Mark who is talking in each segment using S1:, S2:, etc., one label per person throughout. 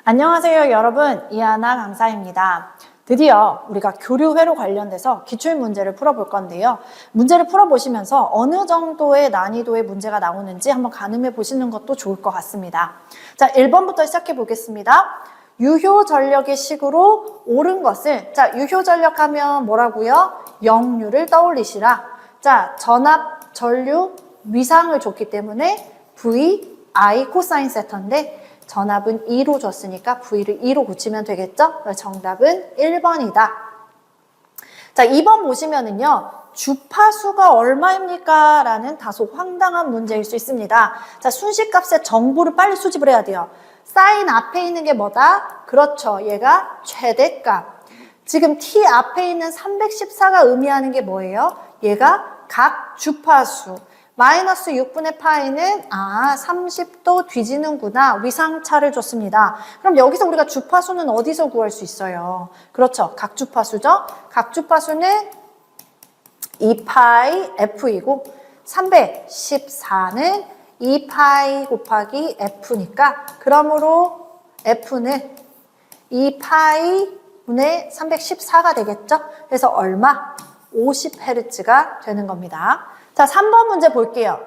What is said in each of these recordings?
S1: 안녕하세요 여러분, 이하나 강사입니다. 드디어 우리가 교류회로 관련돼서 기출문제를 풀어볼 건데요. 문제를 풀어보시면서 어느 정도의 난이도의 문제가 나오는지 한번 가늠해 보시는 것도 좋을 것 같습니다. 자, 1번부터 시작해 보겠습니다. 유효전력의 식으로 옳은 것을, 자, 유효전력하면 뭐라고요? 역류를 떠올리시라. 자, 전압, 전류, 위상을 줬기 때문에 V, I 코사인 세터인데 전압은 2로 줬으니까 V를 2로 고치면 되겠죠? 정답은 1번이다. 자, 2번 보시면은요. 주파수가 얼마입니까? 라는 다소 황당한 문제일 수 있습니다. 자, 순식값의 정보를 빨리 수집을 해야 돼요. 사인 앞에 있는 게 뭐다? 그렇죠. 얘가 최대값. 지금 T 앞에 있는 314가 의미하는 게 뭐예요? 얘가 각 주파수. 마이너스 6분의 파이는 30도 뒤지는구나. 위상차를 줬습니다. 그럼 여기서 우리가 주파수는 어디서 구할 수 있어요? 그렇죠. 각주파수죠. 각주파수는 2파이 F이고 314는 2파이 곱하기 F니까 그러므로 F는 2파이 분의 314가 되겠죠? 그래서 얼마? 50Hz가 되는 겁니다. 자, 3번 문제 볼게요.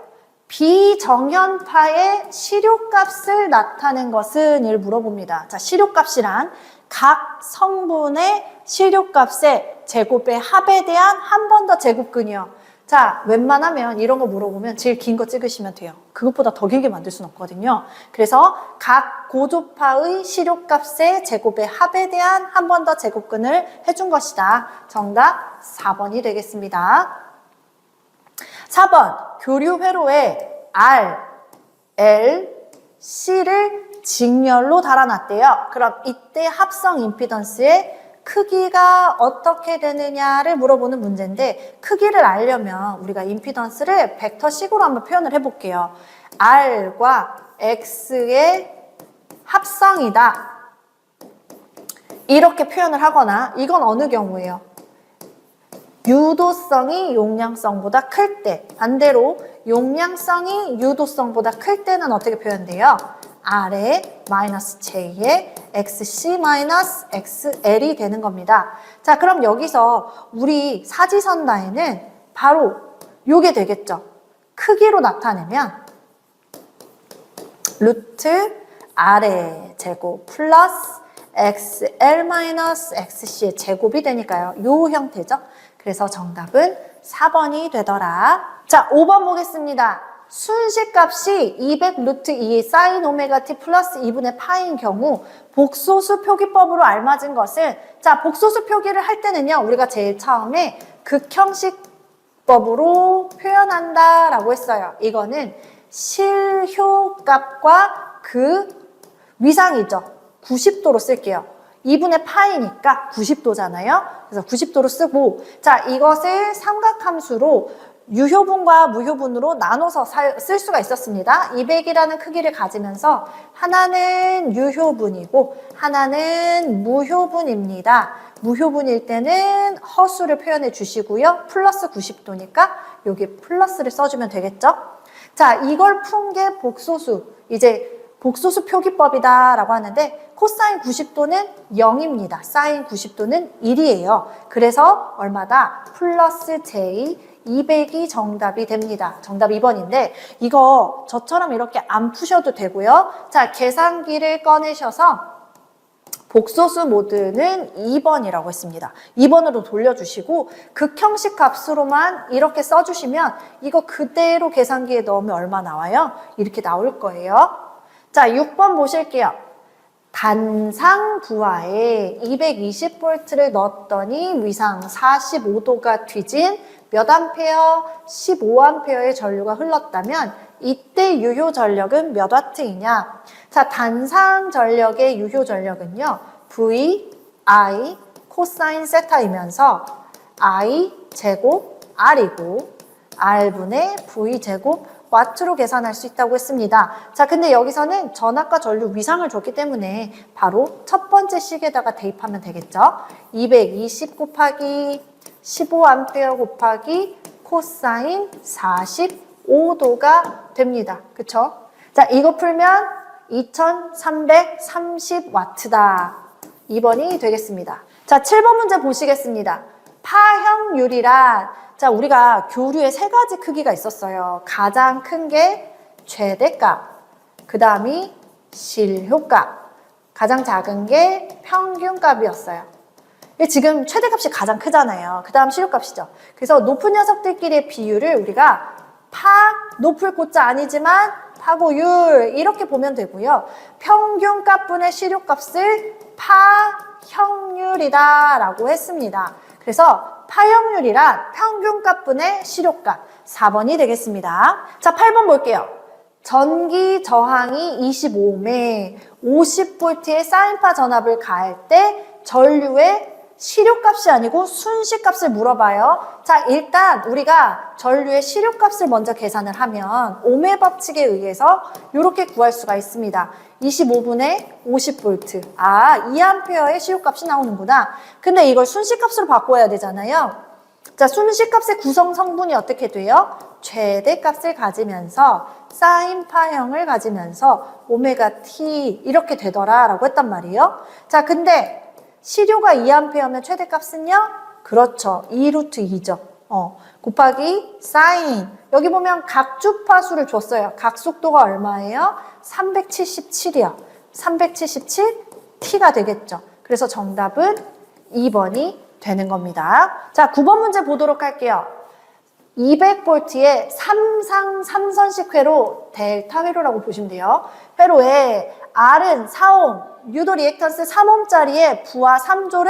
S1: 비정현파의 시료값을 나타낸 것은? 을 물어봅니다. 자, 시료값이란 각 성분의 시료값의 제곱의 합에 대한 한 번 더 제곱근이요. 자, 웬만하면 이런 거 물어보면 제일 긴 거 찍으시면 돼요. 그것보다 더 길게 만들 수는 없거든요. 그래서 각 고조파의 시료값의 제곱의 합에 대한 한 번 더 제곱근을 해준 것이다. 정답 4번이 되겠습니다. 4번, 교류 회로에 R, L, C를 직렬로 달아놨대요. 그럼 이때 합성 임피던스의 크기가 어떻게 되느냐를 물어보는 문제인데 크기를 알려면 우리가 임피던스를 벡터식으로 한번 표현을 해볼게요. R과 X의 합성이다. 이렇게 표현을 하거나 이건 어느 경우예요? 유도성이 용량성보다 클 때, 반대로 용량성이 유도성보다 클 때는 어떻게 표현돼요? R에 마이너스 J에 XC 마이너스 XL이 되는 겁니다. 자, 그럼 여기서 우리 사지선다에는 바로 요게 되겠죠. 크기로 나타내면 루트 R의 제곱 플러스 XL 마이너스 XC의 제곱이 되니까요. 요 형태죠. 그래서 정답은 4번이 되더라. 자, 5번 보겠습니다. 순식값이 200 루트 2 사인 오메가 t 플러스 2분의 파인 경우 복소수 표기법으로 알맞은 것은, 자, 복소수 표기를 할 때는요, 우리가 제일 처음에 극형식법으로 표현한다 라고 했어요. 이거는 실효값과 그 위상이죠. 90도로 쓸게요. 2분의 파이니까 90도잖아요. 그래서 90도로 쓰고, 자, 이것을 삼각함수로 유효분과 무효분으로 나눠서 쓸 수가 있었습니다. 200이라는 크기를 가지면서 하나는 유효분이고 하나는 무효분입니다. 무효분일 때는 허수를 표현해 주시고요. 플러스 90도니까 여기 플러스를 써주면 되겠죠. 자, 이걸 푼 게 복소수. 이제 복소수 표기법이다 라고 하는데 코사인 90도는 0입니다. 사인 90도는 1이에요. 그래서 얼마다? 플러스 J 200이 정답이 됩니다. 정답 2번인데 이거 저처럼 이렇게 안 푸셔도 되고요. 자, 계산기를 꺼내셔서 복소수 모드는 2번이라고 했습니다. 2번으로 돌려주시고 극형식 값으로만 이렇게 써주시면 이거 그대로 계산기에 넣으면 얼마 나와요? 이렇게 나올 거예요. 자, 6번 보실게요. 단상 부하에 220V를 넣었더니 위상 45도가 뒤진 몇 암페어? 15암페어의 전류가 흘렀다면 이때 유효 전력은 몇 와트이냐? 자, 단상 전력의 유효 전력은요. V, I, 코사인 세타이면서 I 제곱 R이고 R분의 V 제곱 와트로 계산할 수 있다고 했습니다. 자, 근데 여기서는 전압과 전류 위상을 줬기 때문에 바로 첫 번째 식에다가 대입하면 되겠죠. 220 곱하기 15A 곱하기 코사인 45도가 됩니다. 그쵸? 자, 이거 풀면 2330W다. 2번이 되겠습니다. 자, 7번 문제 보시겠습니다. 파형률이란, 자, 우리가 교류에 세 가지 크기가 있었어요. 가장 큰 게 최대값, 그 다음이 실효값, 가장 작은 게 평균값이었어요. 지금 최대값이 가장 크잖아요. 그 다음 실효값이죠. 그래서 높은 녀석들끼리의 비율을 우리가 높을 고자 아니지만 파고율 이렇게 보면 되고요. 평균값분의 실효값을 파형률이다 라고 했습니다. 그래서 파형률이란 평균값분의 실효값 4번이 되겠습니다. 자, 8번 볼게요. 전기 저항이 25옴에 50V의 사인파 전압을 가할 때 전류의 실효값이 아니고 순시값을 물어봐요. 자, 일단 우리가 전류의 실효값을 먼저 계산을 하면 옴의 법칙에 의해서 이렇게 구할 수가 있습니다. 25분의 50V. 아, 2A의 실효값이 나오는구나. 근데 이걸 순시값으로 바꿔야 되잖아요. 자, 순시값의 구성 성분이 어떻게 돼요? 최대값을 가지면서 사인파형을 가지면서 오메가 t 이렇게 되더라라고 했단 말이에요. 자, 근데 실효가 2A면 최대값은요? 그렇죠. 2루트 2죠. 곱하기 사인. 여기 보면 각주파수를 줬어요. 각속도가 얼마예요? 377이요. 377 t가 되겠죠. 그래서 정답은 2번이 되는 겁니다. 자, 9번 문제 보도록 할게요. 200V의 3상3선식 회로, 델타 회로라고 보시면 돼요. 회로에 R은 4옴, 유도 리액턴스 3옴짜리에 부하 3조를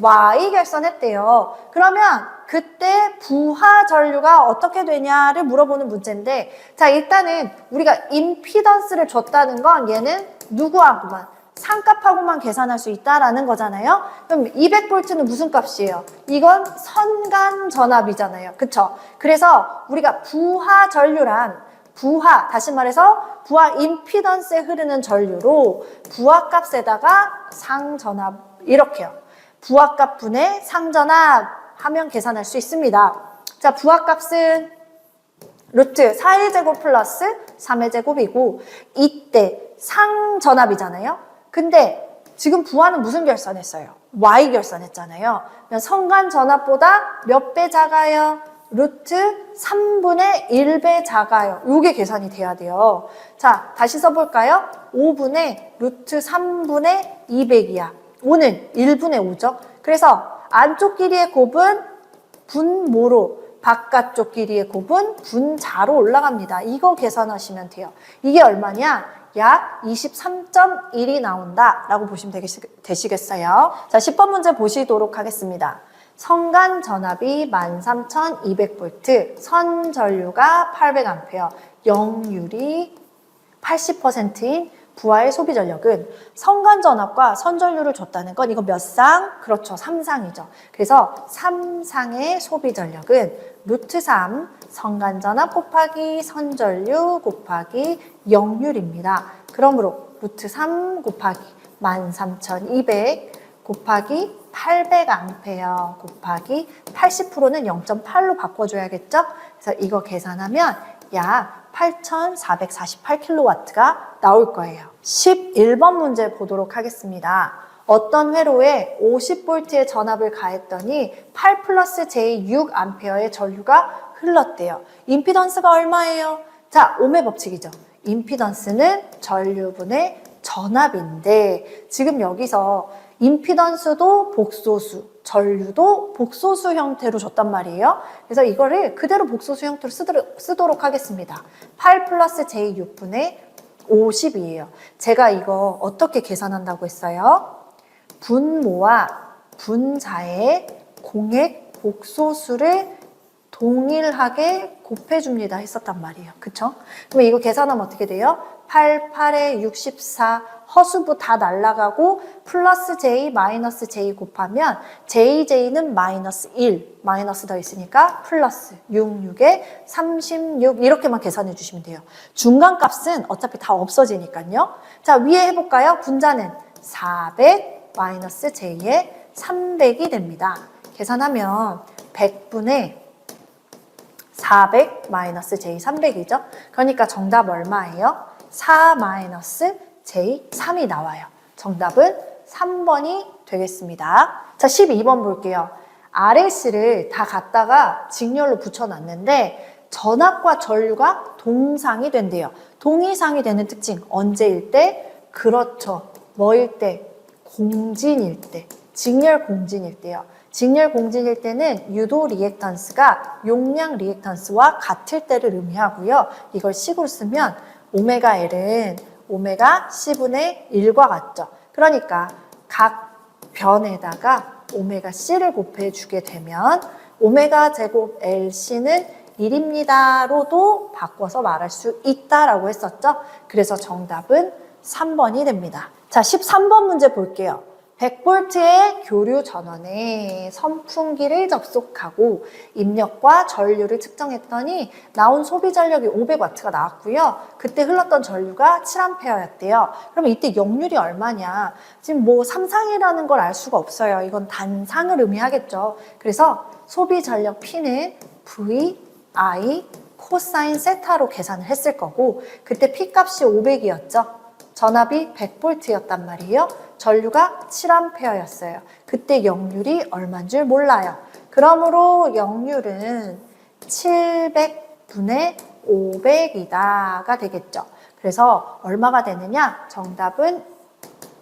S1: Y 결선했대요. 그러면 그때 부하 전류가 어떻게 되냐를 물어보는 문제인데, 자, 일단은 우리가 임피던스를 줬다는 건 얘는 누구하고만, 상값하고만 계산할 수 있다라는 거잖아요. 그럼 200V는 무슨 값이에요? 이건 선간 전압이잖아요. 그쵸? 그래서 우리가 부하 전류란 다시 말해서 부하 임피던스에 흐르는 전류로 부하값에다가 상전압 이렇게요. 부하값 분의 상전압 하면 계산할 수 있습니다. 자, 부하값은 루트 4의 제곱 플러스 3의 제곱이고 이때 상전압이잖아요. 근데 지금 부하는 무슨 결선했어요? Y 결선했잖아요. 그러면 선간 전압보다 몇 배 작아요? 루트 3분의 1배 작아요. 요게 계산이 돼야 돼요. 자, 다시 써볼까요? 5분의 루트 3분의 200이야. 5는 1분의 5죠. 그래서 안쪽 길이의 곱은 분모로, 바깥쪽 길이의 곱은 분자로 올라갑니다. 이거 계산하시면 돼요. 이게 얼마냐? 약 23.1이 나온다 라고 보시면 되시겠어요. 자, 10번 문제 보시도록 하겠습니다. 선간 전압이 13,200V, 선 전류가 800A, 영률이 80%인 부하의 소비 전력은 선간 전압과 선 전류를 줬다는 건 이거 몇 상? 그렇죠. 3상이죠. 그래서 3상의 소비 전력은 루트 3 선간 전압 곱하기 선 전류 곱하기 영률입니다. 그러므로 루트 3 곱하기 13,200 곱하기 800A 곱하기 80%는 0.8로 바꿔줘야겠죠? 그래서 이거 계산하면 약 8,448kW가 나올 거예요. 11번 문제 보도록 하겠습니다. 어떤 회로에 50V의 전압을 가했더니 8 플러스 J 6A의 전류가 흘렀대요. 임피던스가 얼마예요? 자, 옴의 법칙이죠. 임피던스는 전류분의 전압인데 지금 여기서 임피던스도 복소수, 전류도 복소수 형태로 줬단 말이에요. 그래서 이거를 그대로 복소수 형태로 쓰도록 하겠습니다. 8 플러스 J 6분의 50이에요. 제가 이거 어떻게 계산한다고 했어요? 분모와 분자의 공액 복소수를 동일하게 곱해줍니다 했었단 말이에요. 그쵸? 그럼 이거 계산하면 어떻게 돼요? 8, 8에 64, 허수부 다 날라가고 플러스 J, 마이너스 J 곱하면 JJ는 마이너스 1, 마이너스 더 있으니까 플러스 6, 6에 36 이렇게만 계산해 주시면 돼요. 중간값은 어차피 다 없어지니까요. 자, 위에 해볼까요? 분자는 400 마이너스 J에 300이 됩니다. 계산하면 100분의 400 마이너스 J 300이죠. 그러니까 정답 얼마예요? 4 마이너스 J3이 나와요. 정답은 3번이 되겠습니다. 자, 12번 볼게요. RLC를 다 갖다가 직렬로 붙여놨는데 전압과 전류가 동상이 된대요. 동이상이 되는 특징 언제일 때? 그렇죠. 뭐일 때? 공진일 때. 직렬 공진일 때요. 직렬 공진일 때는 유도 리액턴스가 용량 리액턴스와 같을 때를 의미하고요. 이걸 식으로 쓰면 오메가 L은 오메가 C분의 1과 같죠. 그러니까 각 변에다가 오메가 C를 곱해주게 되면 오메가 제곱 LC는 1입니다로도 바꿔서 말할 수 있다라고 했었죠. 그래서 정답은 3번이 됩니다. 자, 13번 문제 볼게요. 100V의 교류 전원에 선풍기를 접속하고 입력과 전류를 측정했더니 나온 소비 전력이 500W가 나왔고요. 그때 흘렀던 전류가 7A였대요. 그럼 이때 역률이 얼마냐? 지금 뭐 삼상이라는 걸 알 수가 없어요. 이건 단상을 의미하겠죠. 그래서 소비 전력 P는 V, I, 코사인 세타로 계산을 했을 거고 그때 P 값이 500이었죠. 전압이 100V였단 말이에요. 전류가 7A였어요. 그때 역률이 얼마인 줄 몰라요. 그러므로 역률은 700분의 500이다가 되겠죠. 그래서 얼마가 되느냐? 정답은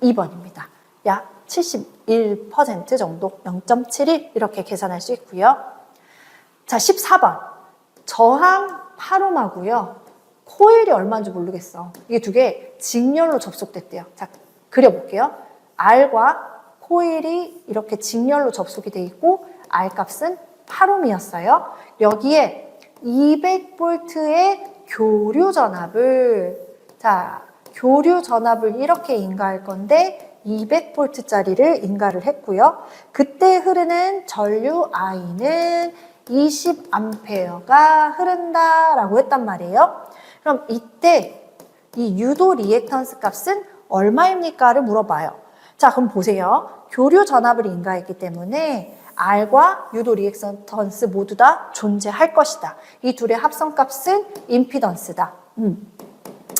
S1: 2번입니다. 약 71% 정도, 0.71 이렇게 계산할 수 있고요. 자, 14번. 저항 8옴하고요. 코일이 얼마인지 모르겠어. 이게 두 개 직렬로 접속됐대요. 자, 그려볼게요. R과 코일이 이렇게 직렬로 접속이 돼 있고 R 값은 8옴이었어요. 여기에 200V의 교류 전압을 교류 전압을 이렇게 인가할 건데 200V짜리를 인가를 했고요. 그때 흐르는 전류 I는 20A가 흐른다라고 했단 말이에요. 그럼 이때 이 유도 리액턴스 값은 얼마입니까?를 물어봐요. 자, 그럼 보세요. 교류 전압을 인가했기 때문에 R과 유도 리액턴스 모두 다 존재할 것이다. 이 둘의 합성값은 임피던스다.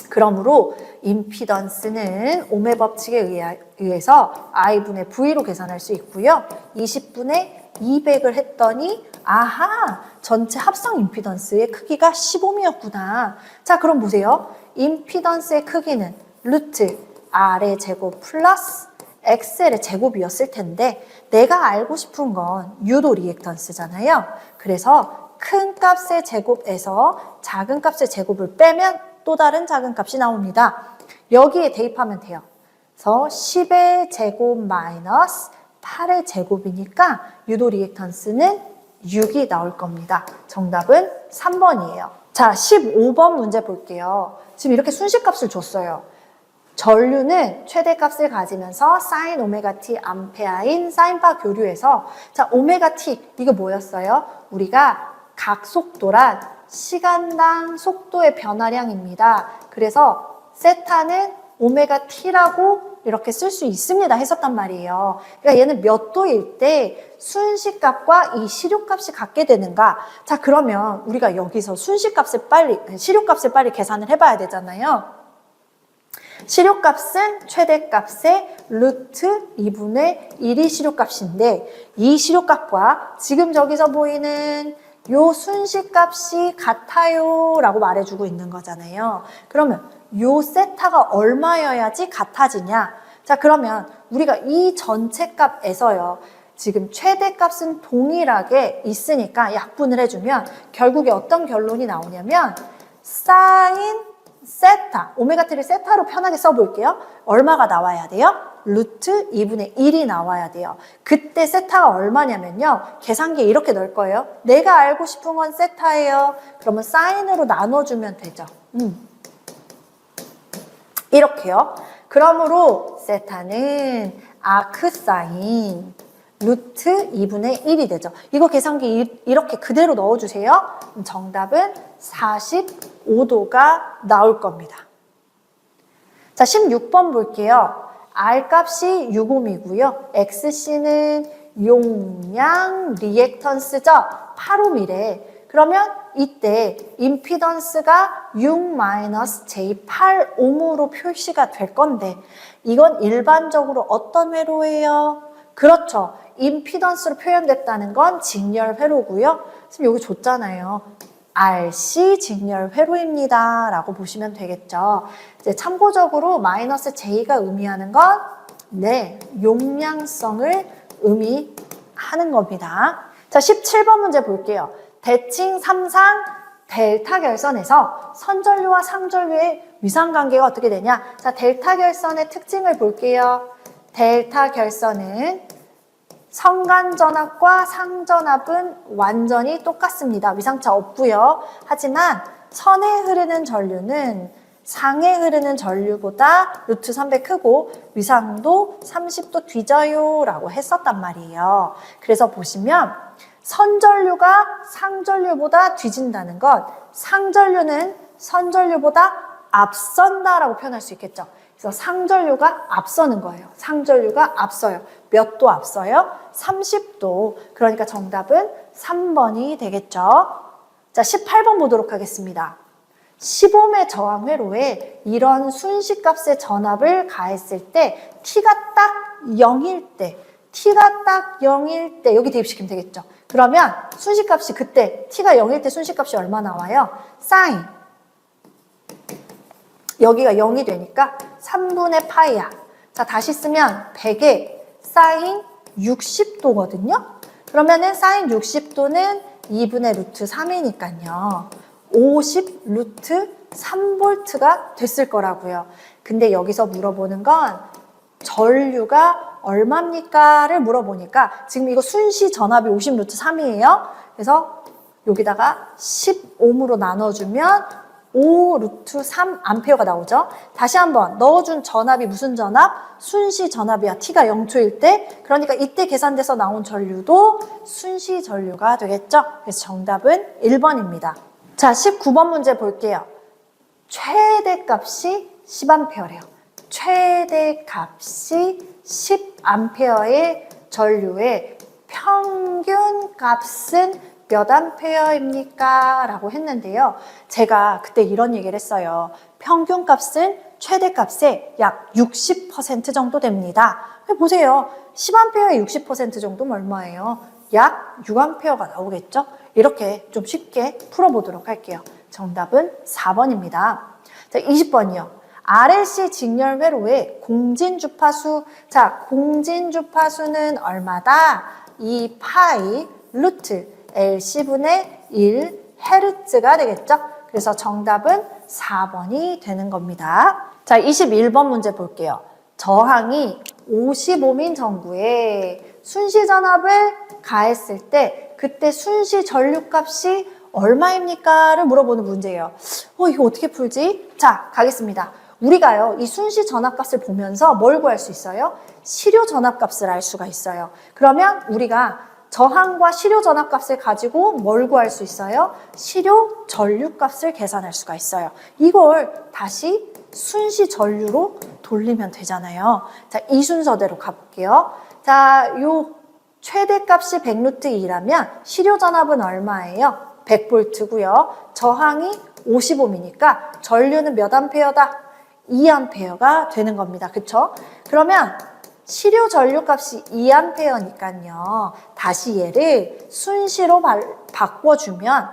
S1: 그러므로 임피던스는 오메 법칙에 의해서 I분의 V로 계산할 수 있고요. 20분의 200을 했더니 아하! 전체 합성 임피던스의 크기가 10옴이었구나. 자, 그럼 보세요. 임피던스의 크기는 루트 R의 제곱 플러스 XL의 제곱이었을 텐데 내가 알고 싶은 건 유도 리액턴스잖아요. 그래서 큰 값의 제곱에서 작은 값의 제곱을 빼면 또 다른 작은 값이 나옵니다. 여기에 대입하면 돼요. 그래서 10의 제곱 마이너스 8의 제곱이니까 유도 리액턴스는 6이 나올 겁니다. 정답은 3번이에요. 자, 15번 문제 볼게요. 지금 이렇게 순식값을 줬어요. 전류는 최대값을 가지면서 사인 오메가 t 암페아인 사인파 교류에서 자, 오메가 t 이거 뭐였어요? 우리가 각 속도란 시간당 속도의 변화량입니다. 그래서 세타는 오메가 t라고 이렇게 쓸 수 있습니다 했었단 말이에요. 그러니까 얘는 몇 도일 때 순식값과 이 시료값이 같게 되는가? 자, 그러면 우리가 여기서 시료값을 빨리 계산을 해봐야 되잖아요. 시료값은 최대값의 루트 2분의 1이 시료값인데 이 시료값과 지금 저기서 보이는 요 순식값이 같아요 라고 말해주고 있는 거잖아요. 그러면 요 세타가 얼마여야지 같아지냐? 자, 그러면 우리가 이 전체 값에서요. 지금 최대값은 동일하게 있으니까 약분을 해주면 결국에 어떤 결론이 나오냐면 사인 세타, 오메가 t를 세타로 편하게 써볼게요. 얼마가 나와야 돼요? 루트 2분의 1이 나와야 돼요. 그때 세타가 얼마냐면요. 계산기에 이렇게 넣을 거예요. 내가 알고 싶은 건 세타예요. 그러면 사인으로 나눠주면 되죠. 이렇게요. 그러므로 세타는 아크사인 루트 2분의 1이 되죠. 이거 계산기 이렇게 그대로 넣어주세요. 정답은 45도가 나올 겁니다. 자, 16번 볼게요. R 값이 6옴이고요. XC는 용량 리액턴스죠. 8옴이래. 그러면 이때 임피던스가 6-J8옴으로 표시가 될 건데 이건 일반적으로 어떤 회로예요? 그렇죠. 임피던스로 표현됐다는 건 직렬 회로고요. 지금 여기 줬잖아요. RC 직렬 회로입니다. 라고 보시면 되겠죠. 이제 참고적으로 마이너스 J가 의미하는 건 네, 용량성을 의미하는 겁니다. 자, 17번 문제 볼게요. 대칭 3상 델타 결선에서 선전류와 상전류의 위상관계가 어떻게 되냐? 자, 델타 결선의 특징을 볼게요. 델타 결선은 성간전압과 상전압은 완전히 똑같습니다. 위상차 없고요. 하지만 선에 흐르는 전류는 상에 흐르는 전류보다 루트 3배 크고 위상도 30도 뒤져요 라고 했었단 말이에요. 그래서 보시면 선전류가 상전류보다 뒤진다는 것, 상전류는 선전류보다 앞선다라고 표현할 수 있겠죠. 그래서 상전류가 앞서는 거예요. 상전류가 앞서요. 몇 도 앞서요? 30도. 그러니까 정답은 3번이 되겠죠. 자, 18번 보도록 하겠습니다. 15의 저항 회로에 이런 순시값의 전압을 가했을 때 T가 딱 0일 때, T가 딱 0일 때 여기 대입시키면 되겠죠. 그러면 순시값이 그때 T가 0일 때 순시값이 얼마 나와요? 사인. 여기가 0이 되니까 3분의 파이야. 자, 다시 쓰면 100에 사인 60도거든요. 그러면은 사인 60도는 2분의 루트 3이니까요. 50 루트 3볼트가 됐을 거라고요. 근데 여기서 물어보는 건 전류가 얼마입니까?를 물어보니까 지금 이거 순시 전압이 50 루트 3이에요. 그래서 여기다가 10옴으로 나눠주면 5 루트 3 암페어가 나오죠. 다시 한번 넣어준 전압이 무슨 전압? 순시 전압이야. T가 0초일 때. 그러니까 이때 계산돼서 나온 전류도 순시 전류가 되겠죠. 그래서 정답은 1번입니다. 자, 19번 문제 볼게요. 최대값이 10A래요. 최대값이 10A의 전류의 평균 값은 몇 암페어입니까? 라고 했는데요. 제가 그때 이런 얘기를 했어요. 평균 값은 최대 값의 약 60% 정도 됩니다. 보세요. 10A의 60% 정도면 얼마예요? 약 6A가 나오겠죠? 이렇게 좀 쉽게 풀어보도록 할게요. 정답은 4번입니다. 자, 20번이요. RLC 직렬 회로의 공진 주파수. 자, 공진 주파수는 얼마다? 2파이 루트 LC분의 1 헤르츠가 되겠죠? 그래서 정답은 4번이 되는 겁니다. 자, 21번 문제 볼게요. 저항이 55민 전구에 순시 전압을 가했을 때 그때 순시 전류값이 얼마입니까?를 물어보는 문제예요. 이거 어떻게 풀지? 자, 가겠습니다. 우리가요, 이 순시 전압값을 보면서 뭘 구할 수 있어요? 시료 전압값을 알 수가 있어요. 그러면 우리가 저항과 시료 전압값을 가지고 뭘 구할 수 있어요? 시료 전류값을 계산할 수가 있어요. 이걸 다시 순시 전류로 돌리면 되잖아요. 자, 이 순서대로 가볼게요. 자, 요 최대값이 100루트2라면 시료 전압은 얼마예요? 100볼트고요. 저항이 55이니까 전류는 몇 암페어다? 2암페어가 되는 겁니다. 그쵸? 그러면 시료 전류값이 2암페어니까요. 다시 얘를 순시로 바꿔주면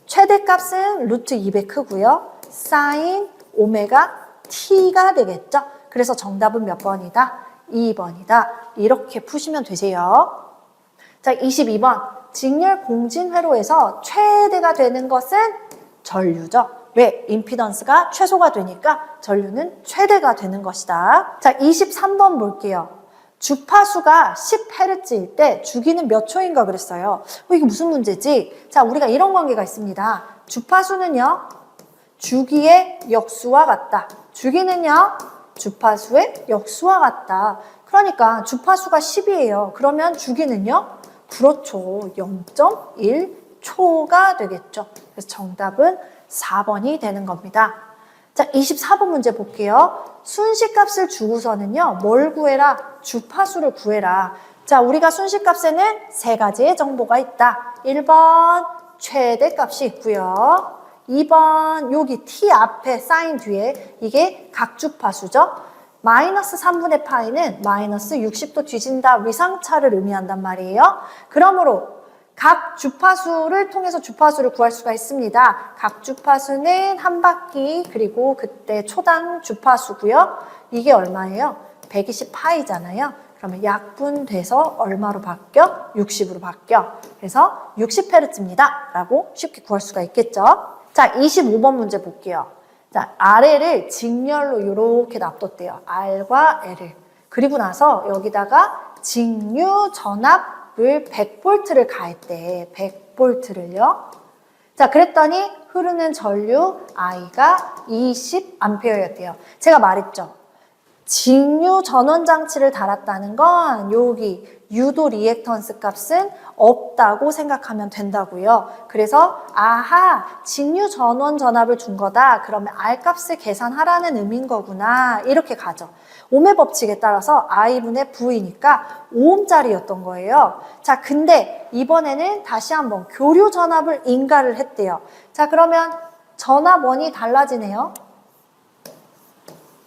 S1: 최대값은 루트 200 크고요. 사인 오메가 t가 되겠죠. 그래서 정답은 몇 번이다? 2번이다. 이렇게 푸시면 되세요. 자, 22번. 직렬 공진 회로에서 최대가 되는 것은 전류죠. 왜? 임피던스가 최소가 되니까 전류는 최대가 되는 것이다. 자, 23번 볼게요. 주파수가 10Hz일 때 주기는 몇 초인가 그랬어요. 이게 무슨 문제지? 자, 우리가 이런 관계가 있습니다. 주파수는요, 주기의 역수와 같다. 주기는요, 주파수의 역수와 같다. 그러니까 주파수가 10이에요. 그러면 주기는요, 그렇죠. 0.1초가 되겠죠. 그래서 정답은 4번이 되는 겁니다. 자, 24번 문제 볼게요. 순시값을 주고서는요, 뭘 구해라? 주파수를 구해라. 자, 우리가 순시값에는 세 가지의 정보가 있다. 1번 최대값이 있고요. 2번 여기 t 앞에 사인 뒤에 이게 각주파수죠. 마이너스 3분의 파이는 마이너스 60도 뒤진다 위상차를 의미한단 말이에요. 그러므로 각 주파수를 통해서 주파수를 구할 수가 있습니다. 각 주파수는 한 바퀴 그리고 그때 초당 주파수고요. 이게 얼마예요? 120파이잖아요. 그러면 약분돼서 얼마로 바뀌어? 60으로 바뀌어. 그래서 60Hz입니다. 라고 쉽게 구할 수가 있겠죠. 자, 25번 문제 볼게요. 자, RL을 직렬로 이렇게 놔뒀대요. R과 L을. 그리고 나서 여기다가 직류 전압을 100V를 가했대. 100V를요. 자, 그랬더니 흐르는 전류 I가 20A였대요. 제가 말했죠. 직류 전원 장치를 달았다는 건 여기 유도 리액턴스 값은 없다고 생각하면 된다고요. 그래서 아하, 직류 전원 전압을 준 거다. 그러면 R 값을 계산하라는 의미인 거구나. 이렇게 가죠. 옴의 법칙에 따라서 I분의 V니까 5ohm짜리였던 거예요. 자, 근데 이번에는 다시 한번 교류 전압을 인가를 했대요. 자, 그러면 전압원이 달라지네요.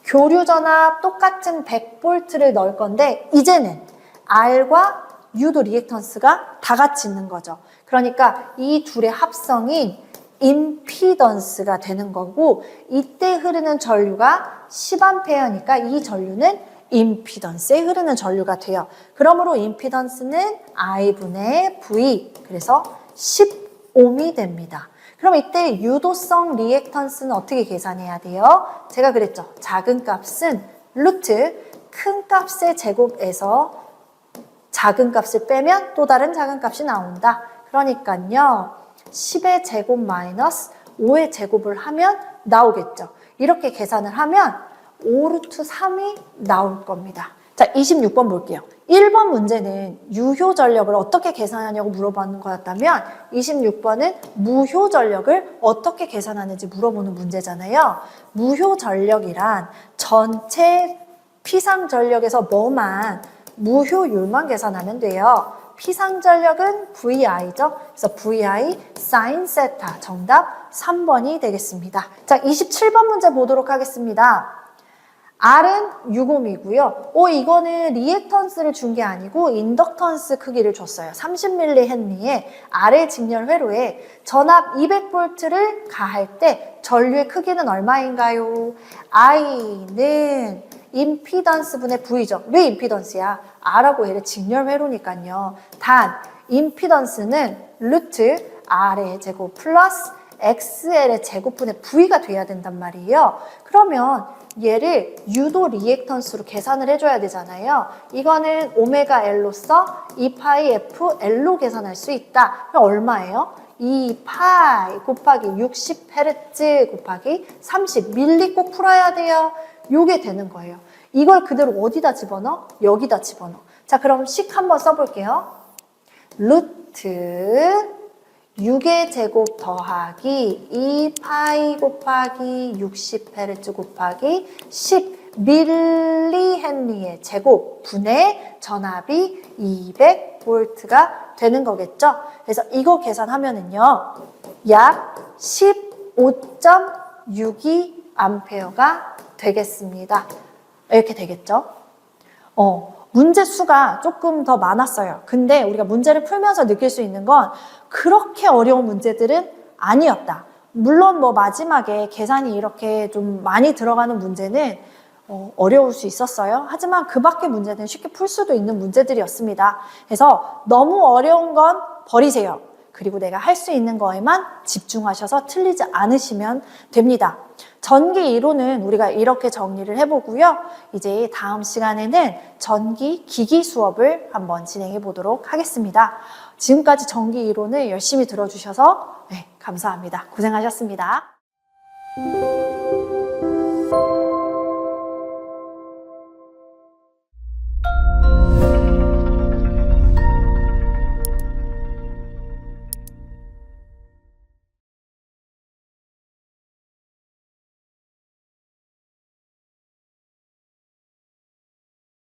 S1: 교류 전압 똑같은 100V를 넣을 건데 이제는 R과 유도 리액턴스가 다 같이 있는 거죠. 그러니까 이 둘의 합성인 임피던스가 되는 거고 이때 흐르는 전류가 10A니까 이 전류는 임피던스에 흐르는 전류가 돼요. 그러므로 임피던스는 I분의 V 그래서 10ohm이 됩니다. 그럼 이때 유도성 리액턴스는 어떻게 계산해야 돼요? 제가 그랬죠. 작은 값은 루트 큰 값의 제곱에서 작은 값을 빼면 또 다른 작은 값이 나온다. 그러니까요. 10의 제곱 마이너스 5의 제곱을 하면 나오겠죠. 이렇게 계산을 하면 5루트 3이 나올 겁니다. 자, 26번 볼게요. 1번 문제는 유효 전력을 어떻게 계산하냐고 물어보는 거였다면 26번은 무효 전력을 어떻게 계산하는지 물어보는 문제잖아요. 무효 전력이란 전체 피상 전력에서 뭐만 무효율만 계산하면 돼요. 피상 전력은 VI죠. 그래서 VI sin 세타 정답 3번이 되겠습니다. 자, 27번 문제 보도록 하겠습니다. R은 6ohm이고요. 이거는 리액턴스를 준 게 아니고 인덕턴스 크기를 줬어요. 30mH에 R의 직렬 회로에 전압 200V를 가할 때 전류의 크기는 얼마인가요? I는 임피던스 분의 V죠. 왜 임피던스야? R하고 L의 직렬 회로니까요. 단 임피던스는 루트 R의 제곱 플러스 XL의 제곱분의 V가 돼야 된단 말이에요. 그러면 얘를 유도 리액턴스로 계산을 해줘야 되잖아요. 이거는 오메가 L로서 2파이 FL로 계산할 수 있다. 그럼 얼마예요? 2파이 곱하기 60Hz 곱하기 30ml 꼭 풀어야 돼요. 요게 되는 거예요. 이걸 그대로 어디다 집어넣어? 여기다 집어넣어. 자, 그럼 식 한번 써볼게요. 루트 6의 제곱 더하기 2파이 곱하기 60Hz 곱하기 10mH의 제곱 분의 전압이 200V가 되는 거겠죠? 그래서 이거 계산하면은요, 약 15.62A가 되겠습니다. 이렇게 되겠죠? 문제 수가 조금 더 많았어요. 근데 우리가 문제를 풀면서 느낄 수 있는 건 그렇게 어려운 문제들은 아니었다. 물론 뭐 마지막에 계산이 이렇게 좀 많이 들어가는 문제는 어려울 수 있었어요. 하지만 그 밖의 문제는 쉽게 풀 수도 있는 문제들이었습니다. 그래서 너무 어려운 건 버리세요. 그리고 내가 할 수 있는 거에만 집중하셔서 틀리지 않으시면 됩니다. 전기 이론은 우리가 이렇게 정리를 해보고요. 이제 다음 시간에는 전기 기기 수업을 한번 진행해 보도록 하겠습니다. 지금까지 전기 이론을 열심히 들어주셔서 감사합니다. 고생하셨습니다.